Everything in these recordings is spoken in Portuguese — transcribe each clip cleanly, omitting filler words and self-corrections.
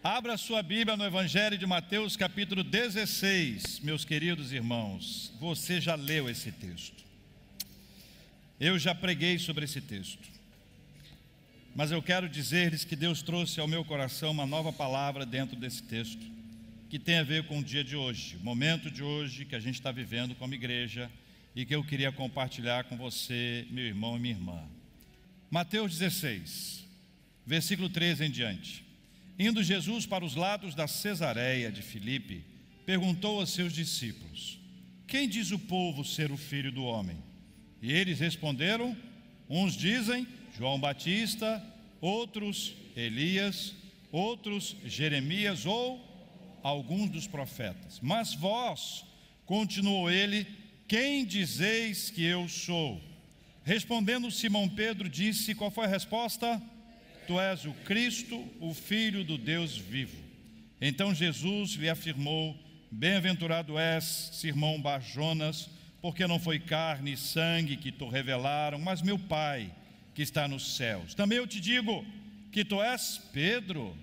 Abra sua Bíblia no Evangelho de Mateus, capítulo 16, meus queridos irmãos. Você já leu esse texto. Eu já preguei sobre esse texto. Mas eu quero dizer-lhes que Deus trouxe ao meu coração uma nova palavra dentro desse texto, que tem a ver com o dia de hoje, o momento de hoje que a gente está vivendo como igreja e que eu queria compartilhar com você, meu irmão e minha irmã. Mateus 16, versículo 13 em diante. Indo Jesus para os lados da Cesareia de Filipe, perguntou a seus discípulos: quem diz o povo ser o Filho do Homem? E eles responderam: uns dizem João Batista, outros Elias, outros Jeremias ou alguns dos profetas. Mas vós, continuou ele, quem dizeis que eu sou? Respondendo Simão Pedro, disse: qual foi a resposta? Tu és o Cristo, o Filho do Deus vivo. Então Jesus lhe afirmou: bem-aventurado és, Simão Bar-Jonas, porque não foi carne e sangue que te revelaram, mas meu Pai que está nos céus. Também eu te digo que tu és Pedro,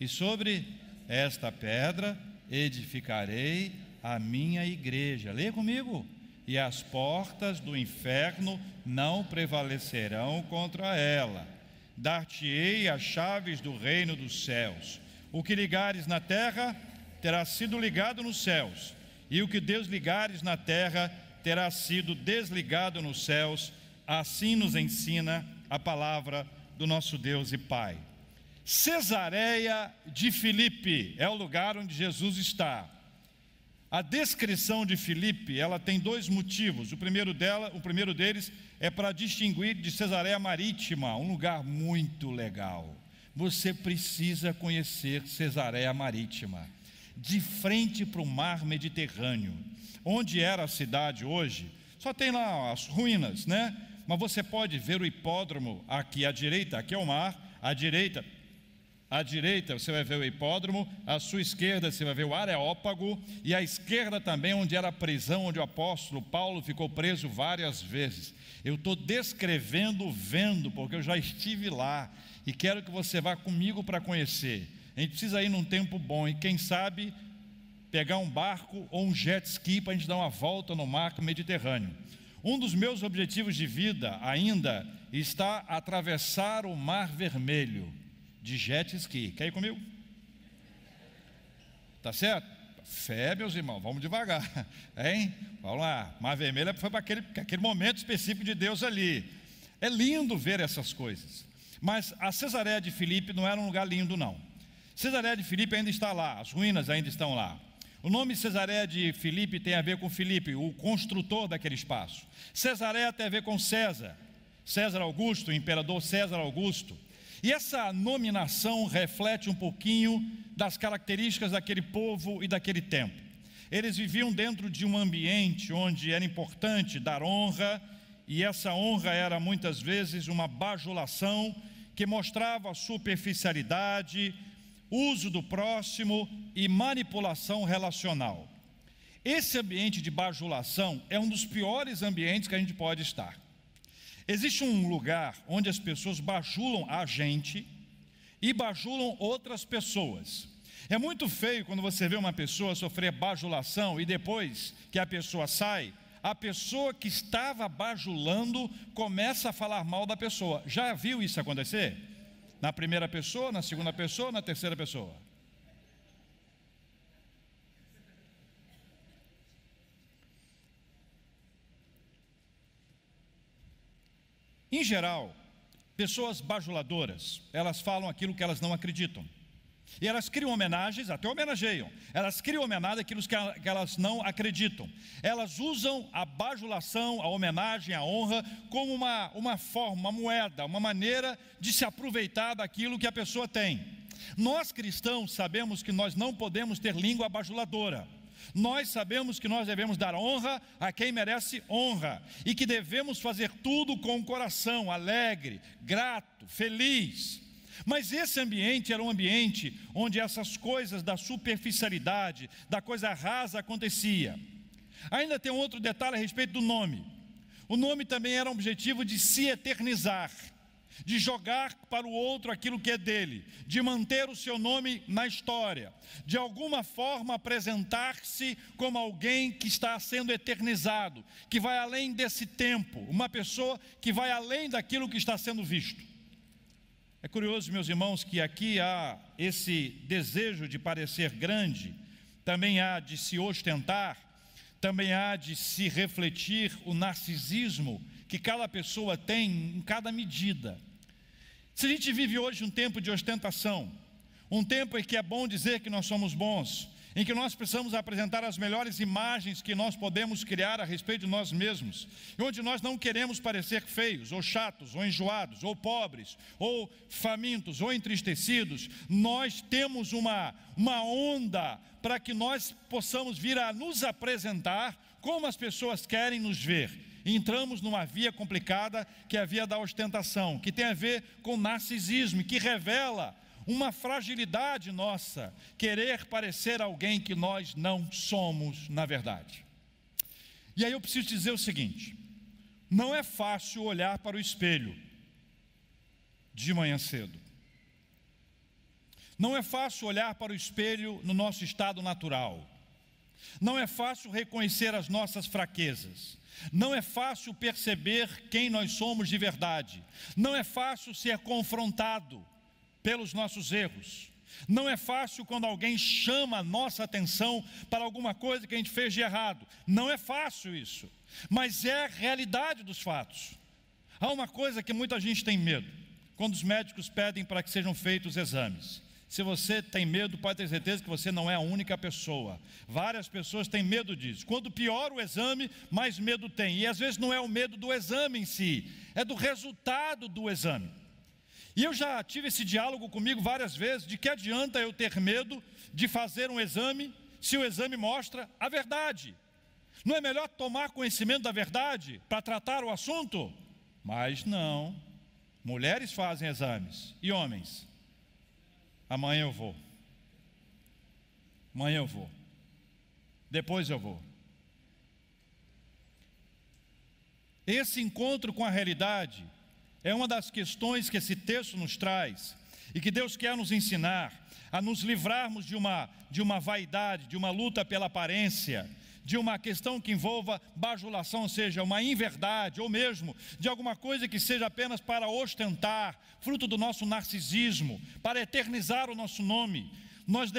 e sobre esta pedra edificarei a minha igreja. Leia comigo. E as portas do inferno não prevalecerão contra ela. Dar-te-ei as chaves do reino dos céus. O que ligares na terra terá sido ligado nos céus, e o que desligares na terra terá sido desligado nos céus. Assim nos ensina a palavra do nosso Deus e Pai. Cesareia de Filipe é o lugar onde Jesus está. A descrição de Filipe, ela tem dois motivos. O primeiro deles é para distinguir de Cesareia Marítima, um lugar muito legal. Você precisa conhecer Cesareia Marítima, de frente para o mar Mediterrâneo. Onde era a cidade hoje, só tem lá as ruínas, né? Mas você pode ver o hipódromo aqui à direita, aqui é o mar, à direita você vai ver o hipódromo, à sua esquerda você vai ver o Areópago, e à esquerda também onde era a prisão, onde o apóstolo Paulo ficou preso várias vezes. Eu estou descrevendo vendo, porque eu já estive lá, e quero que você vá comigo para conhecer. A gente precisa ir num tempo bom, e quem sabe pegar um barco ou um jet ski para a gente dar uma volta no mar Mediterrâneo. Um dos meus objetivos de vida ainda está atravessar o Mar Vermelho de jet ski. Quer ir comigo? Tá certo? Fé, meus irmãos, vamos devagar, hein? Vamos lá. Mar Vermelho foi para aquele momento específico de Deus ali. É lindo ver essas coisas. Mas a Cesareia de Filipe não era um lugar lindo, não. Cesareia de Filipe ainda está lá, as ruínas ainda estão lá. O nome Cesareia de Filipe tem a ver com Filipe, o construtor daquele espaço. Cesareia tem a ver com César, César Augusto, o imperador César Augusto. E essa nominação reflete um pouquinho das características daquele povo e daquele tempo. Eles viviam dentro de um ambiente onde era importante dar honra, e essa honra era muitas vezes uma bajulação que mostrava superficialidade, uso do próximo e manipulação relacional. Esse ambiente de bajulação é um dos piores ambientes que a gente pode estar. Existe um lugar onde as pessoas bajulam a gente e bajulam outras pessoas. É muito feio quando você vê uma pessoa sofrer bajulação e depois que a pessoa sai, a pessoa que estava bajulando começa a falar mal da pessoa. Já viu isso acontecer? Na primeira pessoa, na segunda pessoa, na terceira pessoa. Em geral, pessoas bajuladoras, elas falam aquilo que elas não acreditam. E elas criam homenagens, até homenageiam. Elas criam homenagem àquilo que elas não acreditam. Elas usam a bajulação, a homenagem, a honra, como uma forma, uma moeda, uma maneira de se aproveitar daquilo que a pessoa tem. Nós cristãos sabemos que nós não podemos ter língua bajuladora. Nós sabemos que nós devemos dar honra a quem merece honra e que devemos fazer tudo com o coração alegre, grato, feliz. Mas esse ambiente era um ambiente onde essas coisas da superficialidade, da coisa rasa acontecia. Ainda tem um outro detalhe a respeito do nome. O nome também era um objetivo de se eternizar. de jogar para o outro aquilo que é dele, de manter o seu nome na história, de alguma forma apresentar-se como alguém que está sendo eternizado, que vai além desse tempo, uma pessoa que vai além daquilo que está sendo visto. É curioso, meus irmãos, que aqui há esse desejo de parecer grande, também há de se ostentar, também há de se refletir o narcisismo que cada pessoa tem em cada medida. Se a gente vive hoje um tempo de ostentação, um tempo em que é bom dizer que nós somos bons, em que nós precisamos apresentar as melhores imagens que nós podemos criar a respeito de nós mesmos, e onde nós não queremos parecer feios, ou chatos, ou enjoados, ou pobres, ou famintos, ou entristecidos, nós temos uma onda para que nós possamos vir a nos apresentar como as pessoas querem nos ver. Entramos numa via complicada, que é a via da ostentação, que tem a ver com narcisismo, que revela uma fragilidade nossa, querer parecer alguém que nós não somos na verdade. E aí eu preciso dizer o seguinte: não é fácil olhar para o espelho de manhã cedo. Não é fácil olhar para o espelho no nosso estado natural. Não é fácil reconhecer as nossas fraquezas. Não é fácil perceber quem nós somos de verdade. Não é fácil ser confrontado pelos nossos erros. Não é fácil quando alguém chama a nossa atenção para alguma coisa que a gente fez de errado. Não é fácil isso, mas é a realidade dos fatos. Há uma coisa que muita gente tem medo, quando os médicos pedem para que sejam feitos exames. Se você tem medo, pode ter certeza que você não é a única pessoa. Várias pessoas têm medo disso. Quando piora o exame, mais medo tem. E às vezes não é o medo do exame em si, é do resultado do exame. E eu já tive esse diálogo comigo várias vezes, de que adianta eu ter medo de fazer um exame, se o exame mostra a verdade. Não é melhor tomar conhecimento da verdade para tratar o assunto? Mas não. Mulheres fazem exames, e homens? Amanhã eu vou. Amanhã eu vou. Depois eu vou. Esse encontro com a realidade é uma das questões que esse texto nos traz e que Deus quer nos ensinar a nos livrarmos de uma vaidade, de uma luta pela aparência, de uma questão que envolva bajulação, ou seja, uma inverdade, ou mesmo de alguma coisa que seja apenas para ostentar, fruto do nosso narcisismo, para eternizar o nosso nome. Nós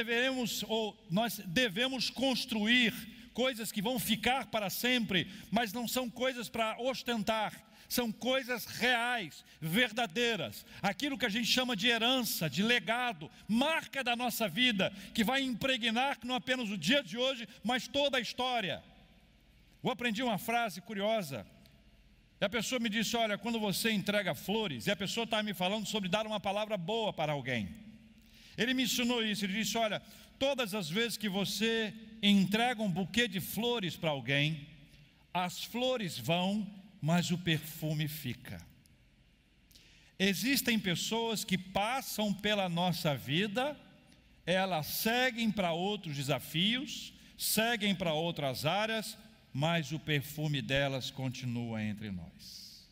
devemos construir coisas que vão ficar para sempre, mas não são coisas para ostentar. São coisas reais, verdadeiras, aquilo que a gente chama de herança, de legado, marca da nossa vida, que vai impregnar não apenas o dia de hoje, mas toda a história. Eu aprendi uma frase curiosa, e a pessoa me disse: olha, quando você entrega flores, e a pessoa está me falando sobre dar uma palavra boa para alguém. Ele me ensinou isso, ele disse: olha, todas as vezes que você entrega um buquê de flores para alguém, as flores vão, mas o perfume fica. Existem pessoas que passam pela nossa vida, elas seguem para outros desafios, seguem para outras áreas, mas o perfume delas continua entre nós.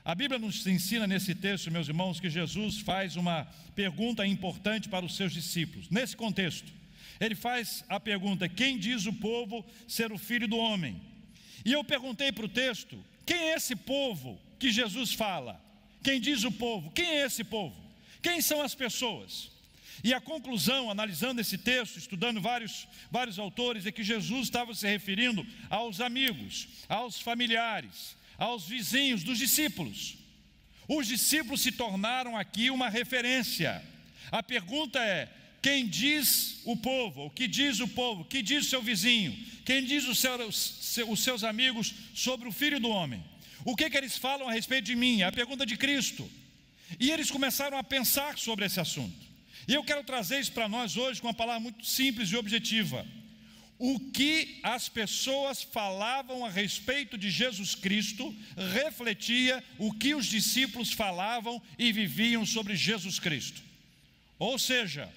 A Bíblia nos ensina nesse texto, meus irmãos, que Jesus faz uma pergunta importante para os seus discípulos. Nesse contexto, ele faz a pergunta: quem diz o povo ser o Filho do Homem? E eu perguntei para o texto: quem é esse povo que Jesus fala? Quem diz o povo? Quem é esse povo? Quem são as pessoas? E a conclusão, analisando esse texto, estudando vários autores, é que Jesus estava se referindo aos amigos, aos familiares, aos vizinhos dos discípulos. Os discípulos se tornaram aqui uma referência. A pergunta é: quem diz o povo? O que diz o povo? O que diz o seu vizinho? Quem diz os seus amigos sobre o Filho do Homem? O que eles falam a respeito de mim? É a pergunta de Cristo. E eles começaram a pensar sobre esse assunto. E eu quero trazer isso para nós hoje com uma palavra muito simples e objetiva. O que as pessoas falavam a respeito de Jesus Cristo refletia o que os discípulos falavam e viviam sobre Jesus Cristo. Ou seja,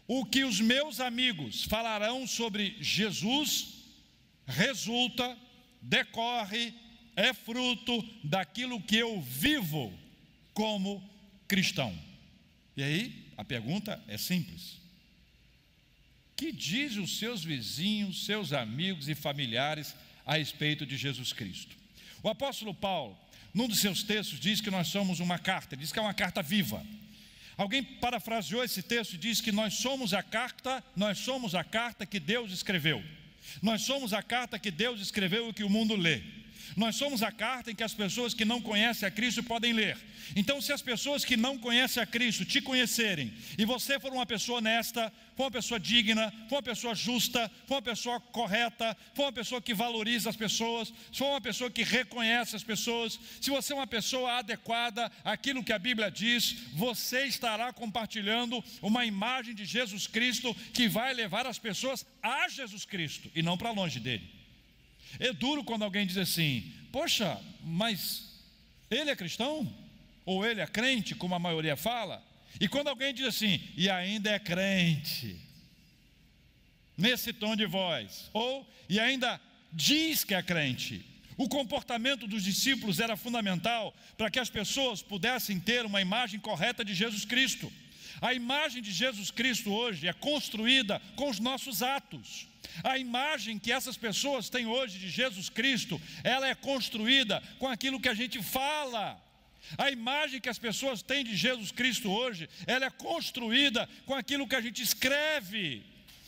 o que os meus amigos falarão sobre Jesus resulta, decorre, é fruto daquilo que eu vivo como cristão. E aí, a pergunta é simples: que diz os seus vizinhos, seus amigos e familiares a respeito de Jesus Cristo? O apóstolo Paulo, num dos seus textos, diz que nós somos uma carta, diz que é uma carta viva. Alguém parafraseou esse texto e diz que nós somos a carta que Deus escreveu. Nós somos a carta que Deus escreveu e que o mundo lê. Nós somos a carta em que as pessoas que não conhecem a Cristo podem ler. Então, se as pessoas que não conhecem a Cristo te conhecerem, e você for uma pessoa honesta, for uma pessoa digna, for uma pessoa justa, for uma pessoa correta, for uma pessoa que valoriza as pessoas, for uma pessoa que reconhece as pessoas, se você é uma pessoa adequada àquilo que a Bíblia diz, você estará compartilhando uma imagem de Jesus Cristo que vai levar as pessoas a Jesus Cristo e não para longe dele. É duro quando alguém diz assim: poxa, mas ele é cristão? Ou ele é crente, como a maioria fala? E quando alguém diz assim, e ainda é crente, nesse tom de voz, ou e ainda diz que é crente. O comportamento dos discípulos era fundamental para que as pessoas pudessem ter uma imagem correta de Jesus Cristo. A imagem de Jesus Cristo hoje é construída com os nossos atos. A imagem que essas pessoas têm hoje de Jesus Cristo, ela é construída com aquilo que a gente fala. A imagem que as pessoas têm de Jesus Cristo hoje, ela é construída com aquilo que a gente escreve.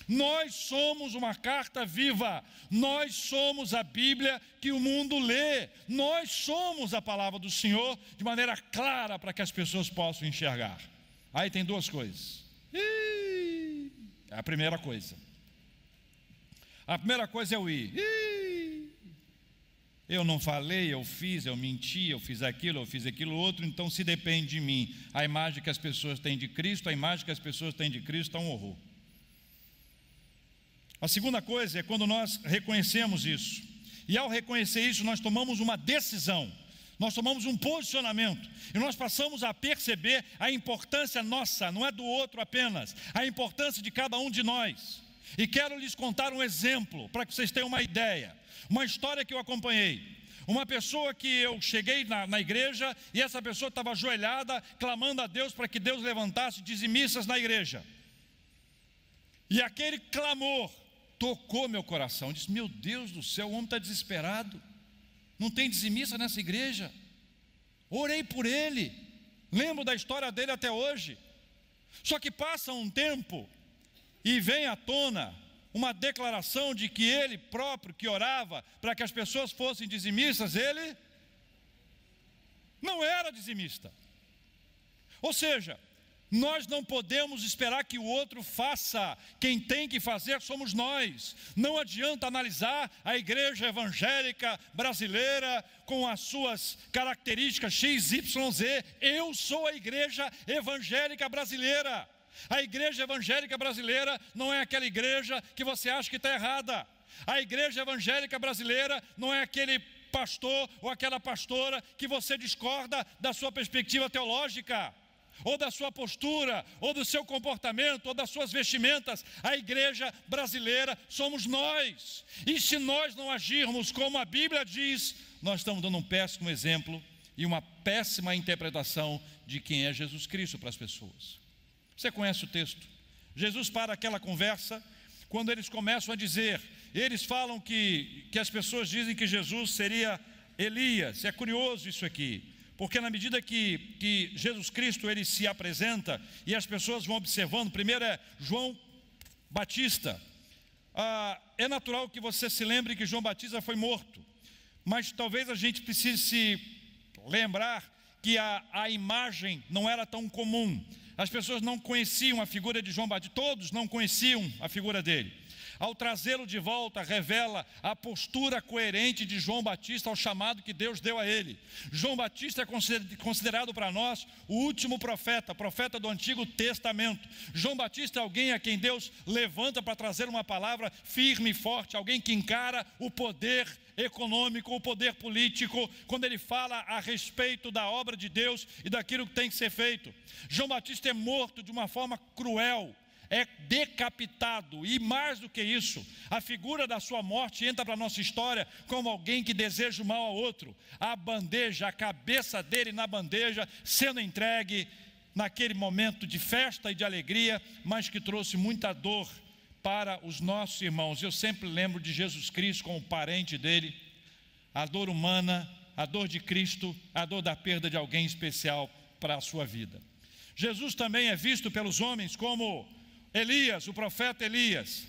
Nós somos uma carta viva, nós somos a Bíblia que o mundo lê, nós somos a palavra do Senhor de maneira clara para que as pessoas possam enxergar. Aí tem duas coisas. É a primeira coisa. A primeira coisa é o ir. Eu não falei, eu fiz, eu menti, eu fiz aquilo outro, então se depende de mim, a imagem que as pessoas têm de Cristo, a imagem que as pessoas têm de Cristo é um horror. A segunda coisa é quando nós reconhecemos isso, e ao reconhecer isso nós tomamos uma decisão, nós tomamos um posicionamento, e nós passamos a perceber a importância nossa, não é do outro apenas, a importância de cada um de nós. E quero lhes contar um exemplo, para que vocês tenham uma ideia. Uma história que eu acompanhei. Uma pessoa que eu cheguei na igreja, e essa pessoa estava ajoelhada, clamando a Deus para que Deus levantasse dizimistas na igreja. E aquele clamor tocou meu coração. Eu disse: meu Deus do céu, o homem está desesperado. Não tem dizimista nessa igreja. Orei por ele. Lembro da história dele até hoje. Só que passa um tempo e vem à tona uma declaração de que ele próprio, que orava para que as pessoas fossem dizimistas, ele não era dizimista. Ou seja, nós não podemos esperar que o outro faça, quem tem que fazer somos nós. Não adianta analisar a igreja evangélica brasileira com as suas características X, Y, Z. Eu sou a igreja evangélica brasileira. A igreja evangélica brasileira não é aquela igreja que você acha que está errada. A igreja evangélica brasileira não é aquele pastor ou aquela pastora que você discorda da sua perspectiva teológica, ou da sua postura, ou do seu comportamento, ou das suas vestimentas. A igreja brasileira somos nós. E se nós não agirmos como a Bíblia diz, nós estamos dando um péssimo exemplo e uma péssima interpretação de quem é Jesus Cristo para as pessoas. Você conhece o texto? Jesus para aquela conversa, quando eles começam a dizer, eles falam que as pessoas dizem que Jesus seria Elias. É curioso isso aqui, porque na medida que Jesus Cristo ele se apresenta e as pessoas vão observando, primeiro é João Batista. É natural que você se lembre que João Batista foi morto, mas talvez a gente precise se lembrar que a imagem não era tão comum. As pessoas não conheciam a figura de João Batista, todos não conheciam a figura dele. Ao trazê-lo de volta, revela a postura coerente de João Batista ao chamado que Deus deu a ele. João Batista é considerado para nós o último profeta, profeta do Antigo Testamento. João Batista é alguém a quem Deus levanta para trazer uma palavra firme e forte, alguém que encara o poder econômico, o poder político, quando ele fala a respeito da obra de Deus e daquilo que tem que ser feito. João Batista é morto de uma forma cruel. é decapitado. E mais do que isso, a figura da sua morte entra para a nossa história como alguém que deseja o mal ao outro. A bandeja, a cabeça dele na bandeja, sendo entregue naquele momento de festa e de alegria, mas que trouxe muita dor para os nossos irmãos. Eu sempre lembro de Jesus Cristo como parente dele, a dor humana, a dor de Cristo, a dor da perda de alguém especial para a sua vida. Jesus também é visto pelos homens como Elias, o profeta Elias.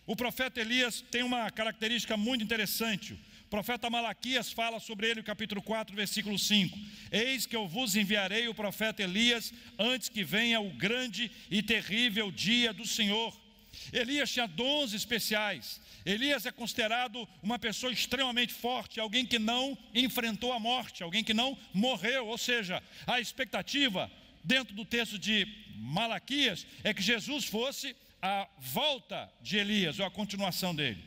O profeta Elias tem uma característica muito interessante. O profeta Malaquias fala sobre ele no capítulo 4, versículo 5. Eis que eu vos enviarei o profeta Elias antes que venha o grande e terrível dia do Senhor. Elias tinha dons especiais. Elias é considerado uma pessoa extremamente forte, alguém que não enfrentou a morte, alguém que não morreu. Ou seja, a expectativa dentro do texto de Malaquias é que Jesus fosse a volta de Elias, ou a continuação dele.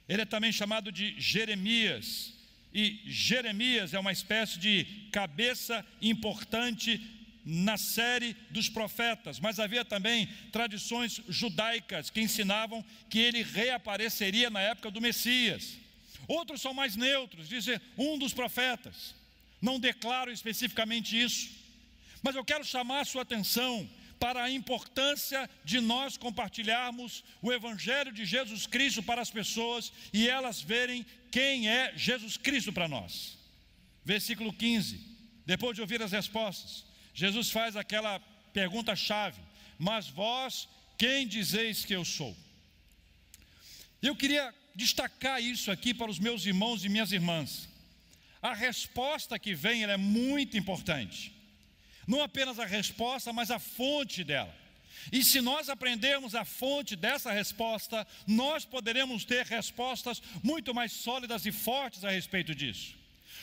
Ele é também chamado de Jeremias, e Jeremias é uma espécie de cabeça importante na série dos profetas, mas havia também tradições judaicas que ensinavam que ele reapareceria na época do Messias. Outros são mais neutros, dizem um dos profetas, não declaram especificamente isso, mas eu quero chamar a sua atenção para a importância de nós compartilharmos o Evangelho de Jesus Cristo para as pessoas e elas verem quem é Jesus Cristo para nós. Versículo 15, depois de ouvir as respostas, Jesus faz aquela pergunta-chave: mas vós, quem dizeis que eu sou? Eu queria destacar isso aqui para os meus irmãos e minhas irmãs. A resposta que vem, ela é muito importante. Não apenas a resposta, mas a fonte dela. E se nós aprendermos a fonte dessa resposta, nós poderemos ter respostas muito mais sólidas e fortes a respeito disso.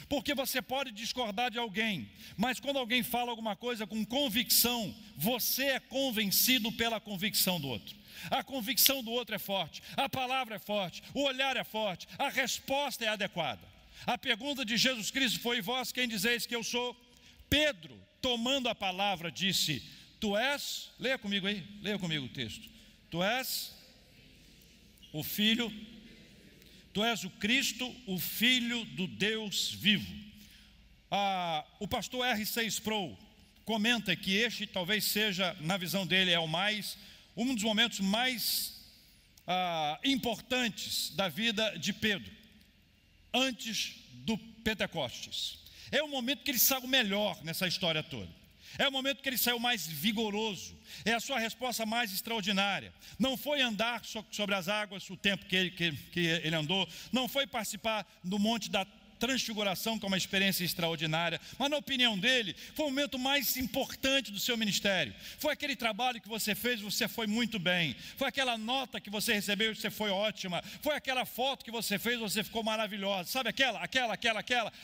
Porque você pode discordar de alguém, mas quando alguém fala alguma coisa com convicção, você é convencido pela convicção do outro. A convicção do outro é forte, a palavra é forte, o olhar é forte, a resposta é adequada. A pergunta de Jesus Cristo foi: vós quem dizeis que eu sou? Pedro, tomando a palavra, disse: tu és, leia comigo aí, leia comigo o texto. Tu és o Filho, tu és o Cristo, o Filho do Deus vivo. O pastor R.C. Sproul comenta que este talvez seja, na visão dele, um dos momentos mais importantes da vida de Pedro, antes do Pentecostes. É o momento que ele saiu melhor nessa história toda. É o momento que ele saiu mais vigoroso. É a sua resposta mais extraordinária. Não foi andar sobre as águas o tempo que ele andou. Não foi participar do Monte da Transfiguração, que é uma experiência extraordinária. Mas na opinião dele, foi o momento mais importante do seu ministério. Foi aquele trabalho que você fez, você foi muito bem. Foi aquela nota que você recebeu e você foi ótima. Foi aquela foto que você fez, você ficou maravilhosa. Sabe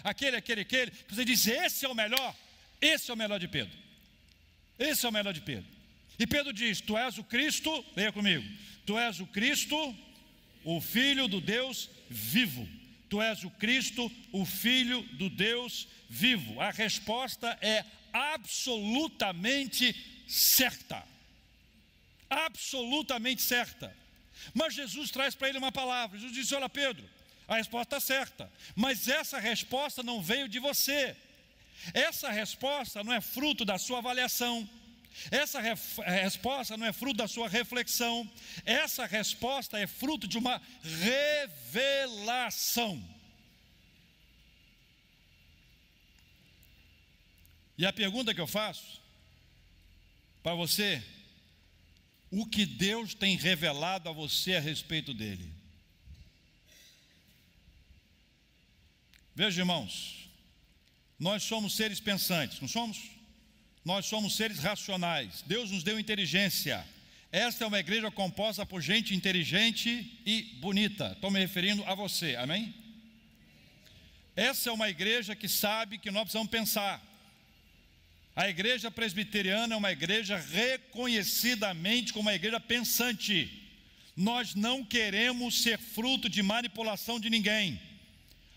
aquele, que você disse: esse é o melhor. Esse é o melhor de Pedro. Esse é o melhor de Pedro. E Pedro diz: tu és o Cristo, leia comigo. Tu és o Cristo, o Filho do Deus vivo. Tu és o Cristo, o Filho do Deus vivo. A resposta é absolutamente certa. Absolutamente certa. Mas Jesus traz para ele uma palavra. Jesus disse: olha, Pedro, a resposta está certa, mas essa resposta não veio de você. Essa resposta não é fruto da sua avaliação. Essa resposta não é fruto da sua reflexão. Essa resposta é fruto de uma revelação. E a pergunta que eu faço para você: o que Deus tem revelado a você a respeito dele? Veja, irmãos, nós somos seres pensantes, não somos? Nós somos seres racionais. Deus nos deu inteligência. Esta é uma igreja composta por gente inteligente e bonita. Estou me referindo a você, amém? Essa é uma igreja que sabe que nós precisamos pensar. A igreja presbiteriana é uma igreja reconhecidamente como uma igreja pensante. Nós não queremos ser fruto de manipulação de ninguém.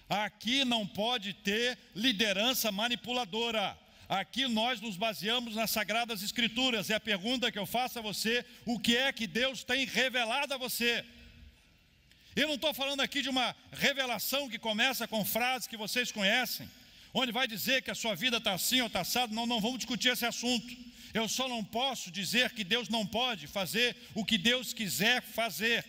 Aqui não pode ter liderança manipuladora. Aqui nós nos baseamos nas Sagradas Escrituras. E a pergunta que eu faço a você: o que é que Deus tem revelado a você? Eu não estou falando aqui de uma revelação que começa com frases que vocês conhecem, onde vai dizer que a sua vida está assim ou está assado. Não vamos discutir esse assunto. Eu só não posso dizer que Deus não pode fazer o que Deus quiser fazer.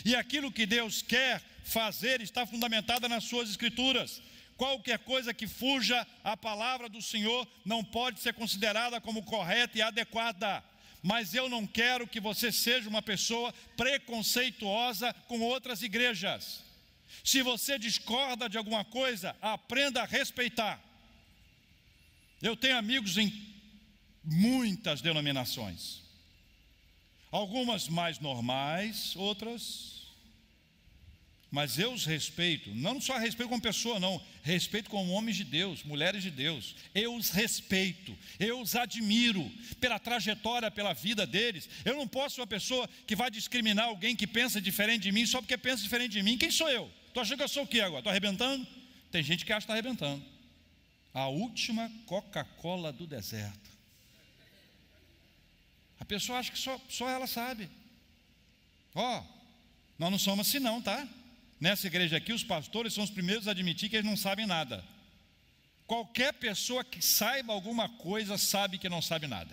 E aquilo que Deus quer fazer está fundamentado nas suas Escrituras. Qualquer coisa que fuja à palavra do Senhor não pode ser considerada como correta e adequada. Mas eu não quero que você seja uma pessoa preconceituosa com outras igrejas. Se você discorda de alguma coisa, aprenda a respeitar. Eu tenho amigos em muitas denominações. Algumas mais normais, outras... Mas eu os respeito, não só respeito como pessoa, não. Respeito como homens de Deus, mulheres de Deus. Eu os respeito, eu os admiro pela trajetória, pela vida deles. Eu não posso ser uma pessoa que vai discriminar alguém que pensa diferente de mim só porque pensa diferente de mim. Quem sou eu? Estou achando que eu sou o quê agora? Estou arrebentando? Tem gente que acha que está arrebentando. A última Coca-Cola do deserto. A pessoa acha que só ela sabe. Nós não somos assim não, tá? Nessa igreja aqui, os pastores são os primeiros a admitir que eles não sabem nada. Qualquer pessoa que saiba alguma coisa sabe que não sabe nada.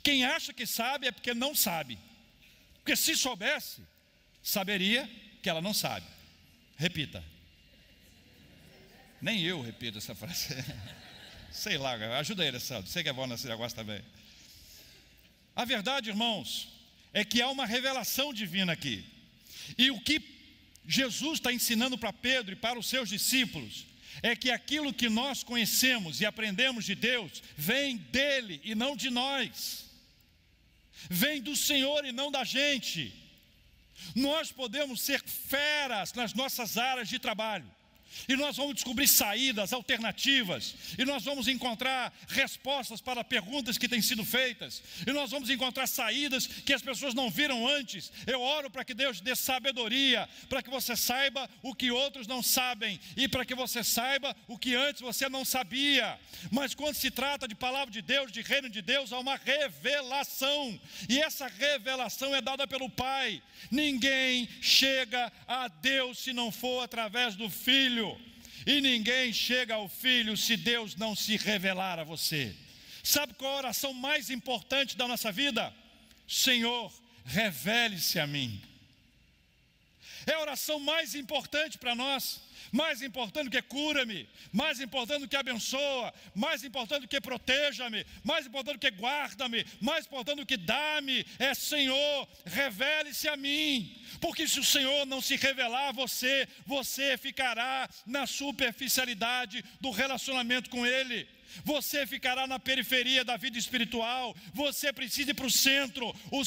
Quem acha que sabe é porque não sabe. Porque se soubesse, saberia que ela não sabe. Repita. Nem eu repito essa frase. Sei lá, ajuda ele, Sandro. Sei que é bom nesse negócio também. A verdade, irmãos, é que há uma revelação divina aqui. E o que Jesus está ensinando para Pedro e para os seus discípulos é que aquilo que nós conhecemos e aprendemos de Deus vem dele e não de nós. Vem do Senhor e não da gente. Nós podemos ser feras nas nossas áreas de trabalho. E nós vamos descobrir saídas, alternativas. E nós vamos encontrar respostas para perguntas que têm sido feitas. E nós vamos encontrar saídas que as pessoas não viram antes. Eu oro para que Deus dê sabedoria, para que você saiba o que outros não sabem, e para que você saiba o que antes você não sabia. Mas quando se trata de palavra de Deus, de reino de Deus, há uma revelação. E essa revelação é dada pelo Pai. Ninguém chega a Deus se não for através do Filho. E ninguém chega ao Filho se Deus não se revelar a você. Sabe qual é a oração mais importante da nossa vida? Senhor, revele-se a mim. É a oração mais importante para nós. Mais importante do que cura-me, mais importante do que abençoa, mais importante do que proteja-me, mais importante do que guarda-me, mais importante do que dá-me, é Senhor, revele-se a mim. Porque se o Senhor não se revelar a você, você ficará na superficialidade do relacionamento com Ele. Você ficará na periferia da vida espiritual. Você precisa ir para o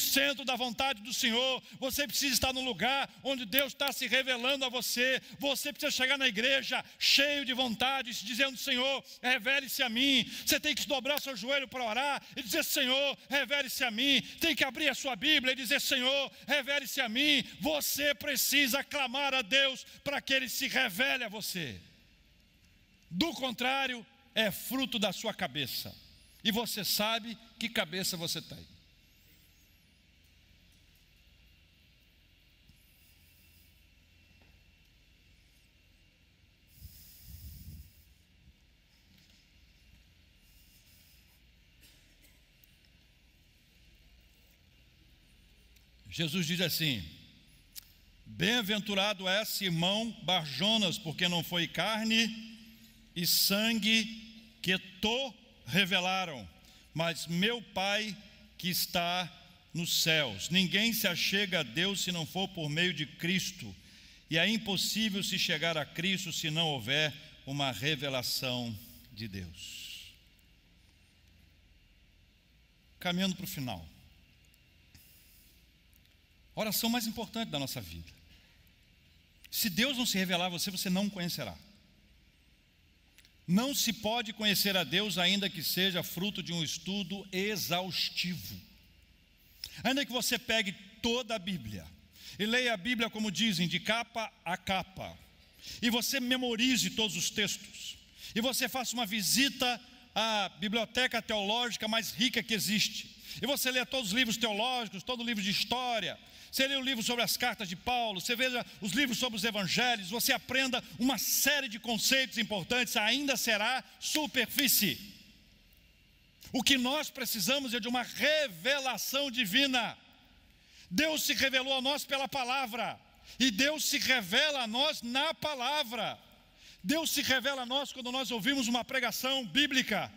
centro da vontade do Senhor. Você precisa estar no lugar onde Deus está se revelando a você. Você precisa chegar na igreja cheio de vontade, dizendo: Senhor, revele-se a mim. Você tem que dobrar seu joelho para orar e dizer: Senhor, revele-se a mim. Tem que abrir a sua Bíblia e dizer: Senhor, revele-se a mim. Você precisa clamar a Deus para que Ele se revele a você. Do contrário, é fruto da sua cabeça. E você sabe que cabeça você tem. Jesus diz assim: bem-aventurado é Simão Barjonas, porque não foi carne e sangue que te revelaram, mas meu Pai que está nos céus. Ninguém se achega a Deus se não for por meio de Cristo, e é impossível se chegar a Cristo se não houver uma revelação de Deus. Caminhando para o final. A oração mais importante da nossa vida. Se Deus não se revelar a você, você não o conhecerá. Não se pode conhecer a Deus ainda que seja fruto de um estudo exaustivo. Ainda que você pegue toda a Bíblia e leia a Bíblia, como dizem, de capa a capa, e você memorize todos os textos, e você faça uma visita a biblioteca teológica mais rica que existe. E você lê todos os livros teológicos, todo o livro de história, você lê o livro sobre as cartas de Paulo, você veja os livros sobre os evangelhos, você aprenda uma série de conceitos importantes, ainda será superfície. O que nós precisamos é de uma revelação divina. Deus se revelou a nós pela palavra, e Deus se revela a nós na palavra. Deus se revela a nós quando nós ouvimos uma pregação bíblica,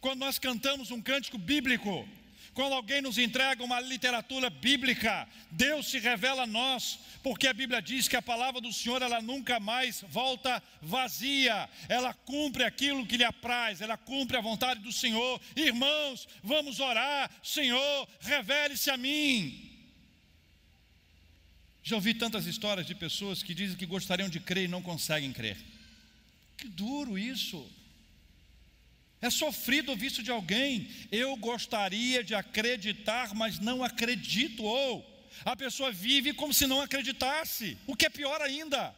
quando nós cantamos um cântico bíblico, quando alguém nos entrega uma literatura bíblica. Deus se revela a nós, porque a Bíblia diz que a palavra do Senhor, ela nunca mais volta vazia, ela cumpre aquilo que lhe apraz, ela cumpre a vontade do Senhor. Irmãos, vamos orar: Senhor, revele-se a mim. Já ouvi tantas histórias de pessoas que dizem que gostariam de crer e não conseguem crer. Que duro isso. É sofrido ouvir isso de alguém. Eu gostaria de acreditar, mas não acredito. Ou a pessoa vive como se não acreditasse, o que é pior ainda.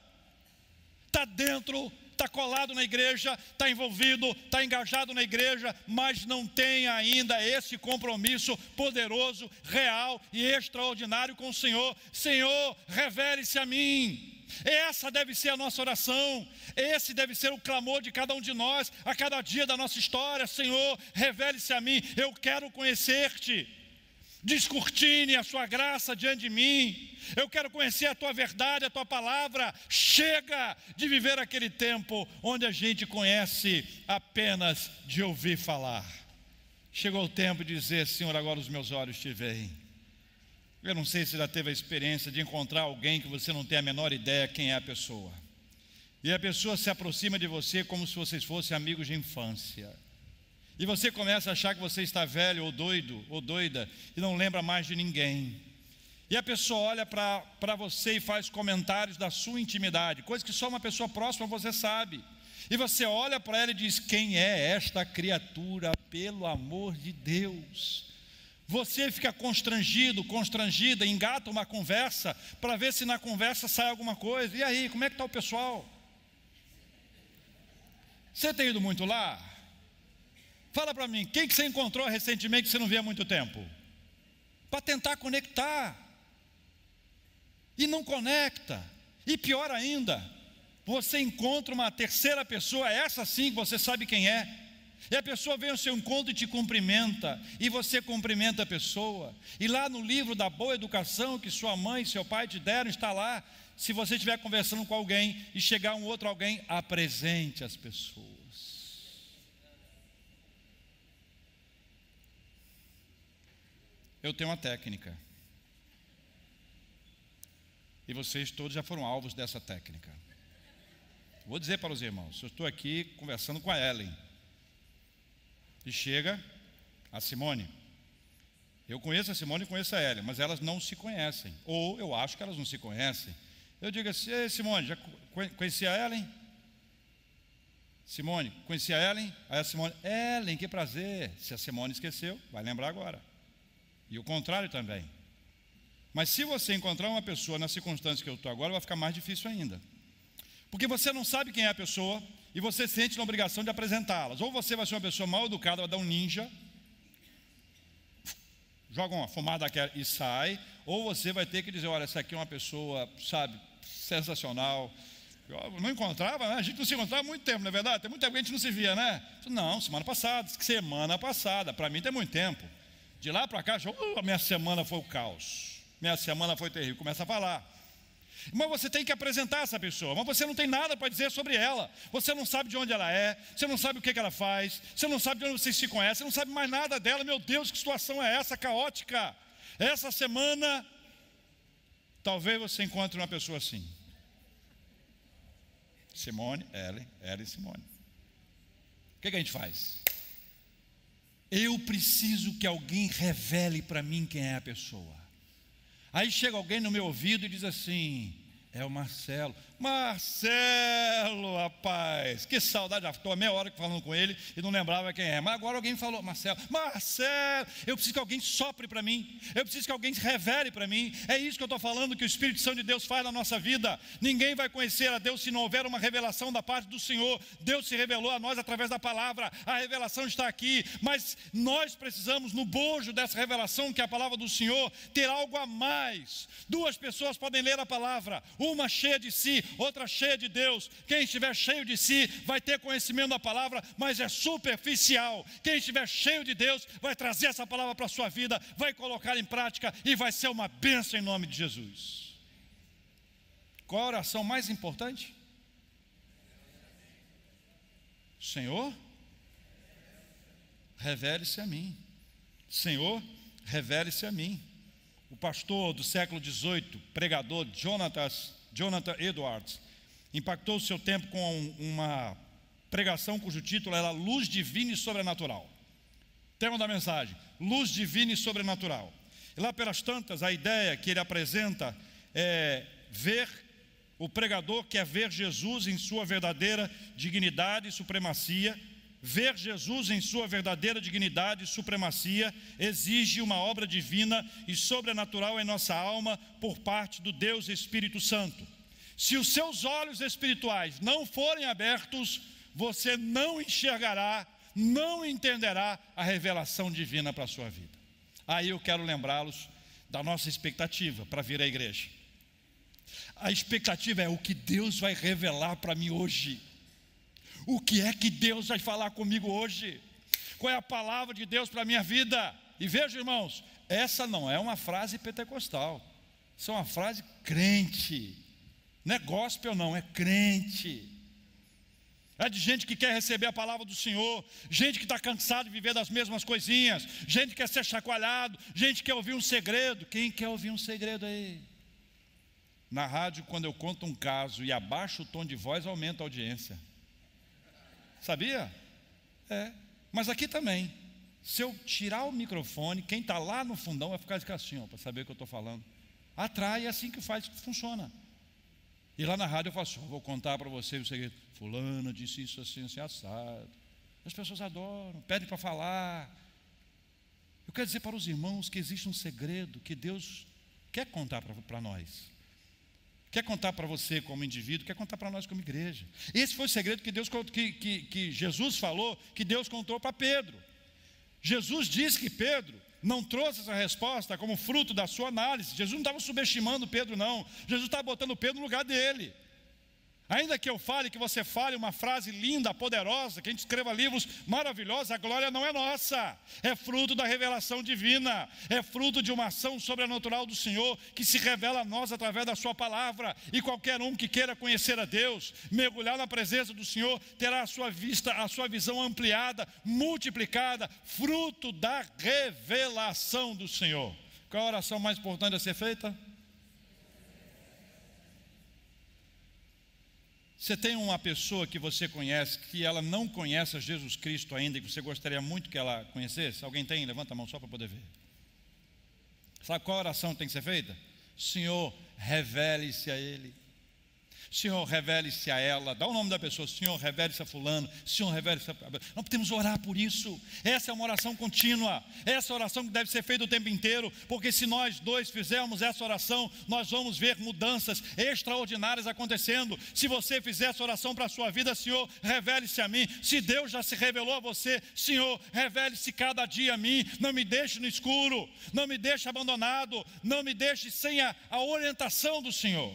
Está dentro, está colado na igreja, está envolvido, está engajado na igreja, mas não tem ainda esse compromisso poderoso, real e extraordinário com o Senhor. Senhor, revele-se a mim. Essa deve ser a nossa oração, esse deve ser o clamor de cada um de nós, a cada dia da nossa história. Senhor, revele-se a mim, eu quero conhecer-te, descortine a sua graça diante de mim, eu quero conhecer a tua verdade, a tua palavra. Chega de viver aquele tempo onde a gente conhece apenas de ouvir falar. Chegou o tempo de dizer: Senhor, agora os meus olhos te veem. Eu não sei se já teve a experiência de encontrar alguém que você não tem a menor ideia quem é a pessoa, e a pessoa se aproxima de você como se vocês fossem amigos de infância, e você começa a achar que você está velho ou doido ou doida e não lembra mais de ninguém. E a pessoa olha para você e faz comentários da sua intimidade, coisa que só uma pessoa próxima você sabe. E você olha para ela e diz: quem é esta criatura, pelo amor de Deus? Você fica constrangido, constrangida, engata uma conversa para ver se na conversa sai alguma coisa. E aí, como é que está o pessoal? Você tem ido muito lá? Fala para mim, quem que você encontrou recentemente que você não via há muito tempo? Para tentar conectar. E não conecta. E pior ainda, você encontra uma terceira pessoa, essa sim que você sabe quem é, e a pessoa vem ao seu encontro e te cumprimenta, e você cumprimenta a pessoa. E lá no livro da boa educação que sua mãe e seu pai te deram, está lá: se você estiver conversando com alguém e chegar um outro alguém, apresente as pessoas. Eu tenho uma técnica, e vocês todos já foram alvos dessa técnica. Vou dizer para os irmãos: eu estou aqui conversando com a Ellen, e chega a Simone. Eu conheço a Simone e conheço a Ellen, mas elas não se conhecem, ou eu acho que elas não se conhecem. Eu digo assim: ei, Simone, já conhecia a Ellen? Simone, conhecia a Ellen? Aí a Simone: Ellen, que prazer. Se a Simone esqueceu, vai lembrar agora. E o contrário também. Mas se você encontrar uma pessoa na circunstância que eu estou agora, vai ficar mais difícil ainda, porque você não sabe quem é a pessoa e você sente na obrigação de apresentá-las. Ou você vai ser uma pessoa mal educada, vai dar um ninja, joga uma fumada e sai. Ou você vai ter que dizer: olha, essa aqui é uma pessoa, sabe, sensacional. Eu não encontrava, né? A gente não se encontrava há muito tempo, não é verdade? Tem muito tempo que a gente não se via, né? Não, semana passada, para mim tem muito tempo. De lá para cá, a minha semana foi o caos, minha semana foi terrível. Começa a falar. Mas você tem que apresentar essa pessoa, mas você não tem nada para dizer sobre ela. Você não sabe de onde ela é, você não sabe o que ela faz, você não sabe de onde vocês se conhecem, você não sabe mais nada dela. Meu Deus, que situação é essa, caótica? Essa semana, talvez você encontre uma pessoa assim: Simone, Ellen e Simone. O que a gente faz? Eu preciso que alguém revele para mim quem é a pessoa. Aí chega alguém no meu ouvido e diz assim: É o Marcelo. Marcelo, rapaz, que saudade. Já estou há meia hora falando com ele e não lembrava quem é. Mas agora alguém falou, Marcelo, Marcelo, eu preciso que alguém sopre para mim. Eu preciso que alguém revele para mim. É isso que eu estou falando, que o Espírito Santo de Deus faz na nossa vida. Ninguém vai conhecer a Deus se não houver uma revelação da parte do Senhor. Deus se revelou a nós através da palavra. A revelação está aqui. Mas nós precisamos, no bojo dessa revelação, que é a palavra do Senhor, ter algo a mais. Duas pessoas podem ler a palavra, uma cheia de si, outra cheia de Deus. Quem estiver cheio de si vai ter conhecimento da palavra, mas é superficial. Quem estiver cheio de Deus vai trazer essa palavra para a sua vida, vai colocar em prática e vai ser uma bênção em nome de Jesus. Qual a oração mais importante? Senhor, revele-se a mim. Senhor, revele-se a mim. O pastor do século XVIII, pregador Jonathan Edwards, impactou o seu tempo com uma pregação cujo título era Luz Divina e Sobrenatural. Tema da mensagem, Luz Divina e Sobrenatural. E lá pelas tantas, a ideia que ele apresenta é ver, o pregador quer ver Jesus em sua verdadeira dignidade e supremacia. Ver Jesus em sua verdadeira dignidade e supremacia exige uma obra divina e sobrenatural em nossa alma por parte do Deus Espírito Santo. Se os seus olhos espirituais não forem abertos, você não enxergará, não entenderá a revelação divina para a sua vida. Aí eu quero lembrá-los da nossa expectativa para vir à igreja. A expectativa é o que Deus vai revelar para mim hoje. O que é que Deus vai falar comigo hoje? Qual é a palavra de Deus para a minha vida? E veja, irmãos, essa não é uma frase pentecostal. Isso é uma frase crente. Não é gospel não, é crente. É de gente que quer receber a palavra do Senhor. Gente que está cansado de viver das mesmas coisinhas. Gente que quer ser chacoalhado. Gente que quer ouvir um segredo. Quem quer ouvir um segredo aí? Na rádio, quando eu conto um caso e abaixo o tom de voz, aumenta a audiência. Sabia? É. Mas aqui também. Se eu tirar o microfone, quem está lá no fundão vai ficar assim, para saber o que eu estou falando. Atrai, é assim que faz, que funciona. E lá na rádio eu falo assim, vou contar para você o segredo. Fulano disse isso assim, assim, assado. As pessoas adoram, pedem para falar. Eu quero dizer para os irmãos que existe um segredo que Deus quer contar para nós. Quer contar para você como indivíduo, quer contar para nós como igreja. Esse foi o segredo que Jesus falou, que Deus contou para Pedro. Jesus disse que Pedro não trouxe essa resposta como fruto da sua análise. Jesus não estava subestimando Pedro não. Jesus estava botando Pedro no lugar dele. Ainda que eu fale, que você fale uma frase linda, poderosa, que a gente escreva livros maravilhosos, a glória não é nossa, é fruto da revelação divina, é fruto de uma ação sobrenatural do Senhor, que se revela a nós através da sua palavra, e qualquer um que queira conhecer a Deus, mergulhar na presença do Senhor, terá a sua vista, a sua visão ampliada, multiplicada, fruto da revelação do Senhor. Qual a oração mais importante a ser feita? Você tem uma pessoa que você conhece, que ela não conhece a Jesus Cristo ainda, e que você gostaria muito que ela conhecesse? Alguém tem? Levanta a mão só para poder ver. Sabe qual oração tem que ser feita? Senhor, revele-se a ele. Senhor, revele-se a ela. Dá o nome da pessoa. Senhor, revele-se a fulano. Senhor, revele-se a... Nós podemos orar por isso. Essa é uma oração contínua. Essa oração que deve ser feita o tempo inteiro. Porque se nós dois fizermos essa oração, nós vamos ver mudanças extraordinárias acontecendo. Se você fizer essa oração para a sua vida, Senhor, revele-se a mim. Se Deus já se revelou a você, Senhor, revele-se cada dia a mim. Não me deixe no escuro. Não me deixe abandonado. Não me deixe sem a orientação do Senhor.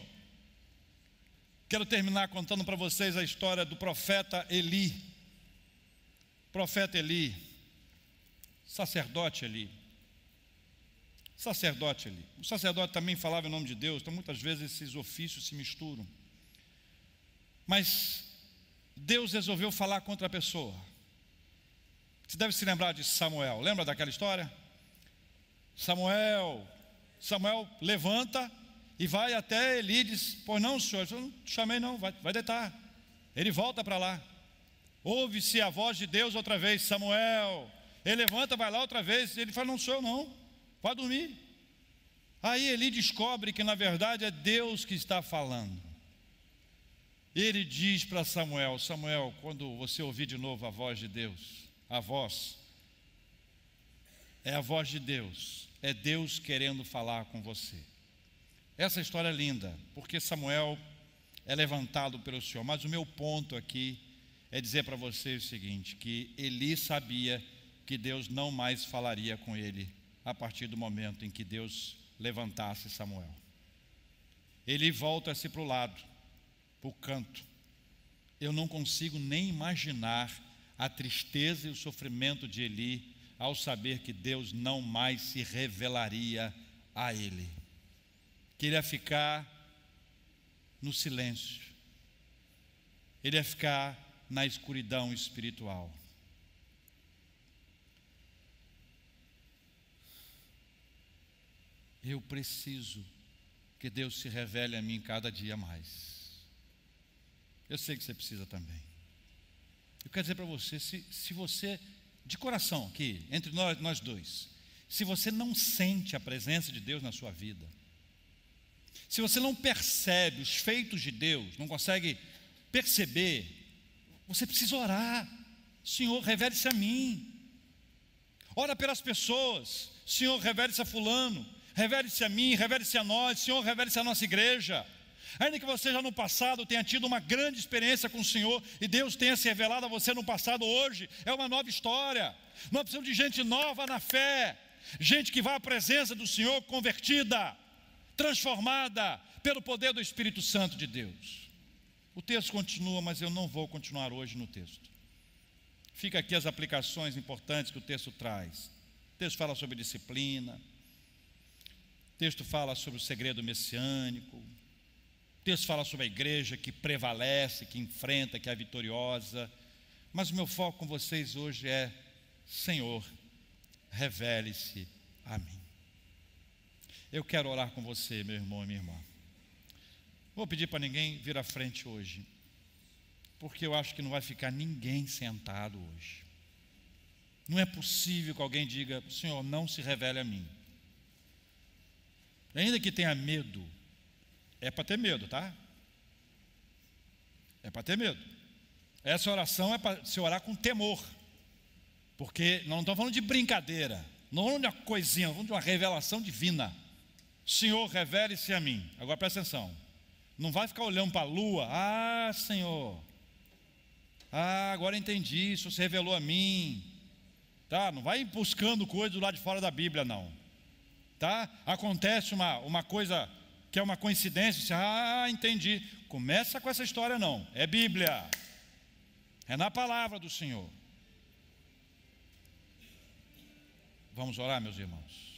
Quero terminar contando para vocês a história do profeta Eli. Profeta Eli, sacerdote Eli. Sacerdote Eli. O sacerdote também falava em nome de Deus, então muitas vezes esses ofícios se misturam. Mas Deus resolveu falar com outra pessoa. Você deve se lembrar de Samuel. Lembra daquela história? Samuel levanta e vai até Eli e diz, pois não, senhor, eu não te chamei não, vai deitar. Ele volta para lá. Ouve-se a voz de Deus outra vez, Samuel. Ele levanta, vai lá outra vez, ele fala, não sou eu não, vai dormir. Aí Eli descobre que na verdade é Deus que está falando. Ele diz para Samuel: Samuel, quando você ouvir de novo a voz de Deus, a voz, é a voz de Deus, é Deus querendo falar com você. Essa história é linda, porque Samuel é levantado pelo Senhor. Mas o meu ponto aqui é dizer para vocês o seguinte, que Eli sabia que Deus não mais falaria com ele a partir do momento em que Deus levantasse Samuel. Ele volta-se para o lado, para o canto. Eu não consigo nem imaginar a tristeza e o sofrimento de Eli ao saber que Deus não mais se revelaria a ele. Que ele ia ficar no silêncio. Ele ia ficar na escuridão espiritual. Eu preciso que Deus se revele a mim cada dia mais. Eu sei que você precisa também. Eu quero dizer para você, se você, de coração aqui, entre nós dois, se você não sente a presença de Deus na sua vida, se você não percebe os feitos de Deus, não consegue perceber, você precisa orar. Senhor, revele-se a mim. Ora pelas pessoas. Senhor, revele-se a fulano. Revele-se a mim, revele-se a nós. Senhor, revele-se a nossa igreja. Ainda que você já no passado tenha tido uma grande experiência com o Senhor e Deus tenha se revelado a você no passado, hoje é uma nova história. Nós precisamos de gente nova na fé, gente que vai à presença do Senhor convertida, transformada pelo poder do Espírito Santo de Deus. O texto continua, mas eu não vou continuar hoje no texto. Fica aqui as aplicações importantes que o texto traz. O texto fala sobre disciplina, o texto fala sobre o segredo messiânico, o texto fala sobre a igreja que prevalece, que enfrenta, que é vitoriosa. Mas o meu foco com vocês hoje é: Senhor, revele-se a mim. Eu quero orar com você, meu irmão e minha irmã. Vou pedir para ninguém vir à frente hoje, porque eu acho que não vai ficar ninguém sentado hoje. Não é possível que alguém diga: Senhor, não se revele a mim. Ainda que tenha medo, é para ter medo, tá? É para ter medo. Essa oração é para se orar com temor, porque não estamos falando de brincadeira, não falando de uma coisinha, falando de uma revelação divina. Senhor, revele-se a mim. Agora presta atenção, não vai ficar olhando para a lua. Ah, Senhor, agora entendi, isso se revelou a mim, tá? Não vai buscando coisa do lado de fora da Bíblia, não, tá? Acontece uma coisa que é uma coincidência, você, entendi. Começa com essa história não, é Bíblia, é na palavra do Senhor. Vamos orar, meus irmãos.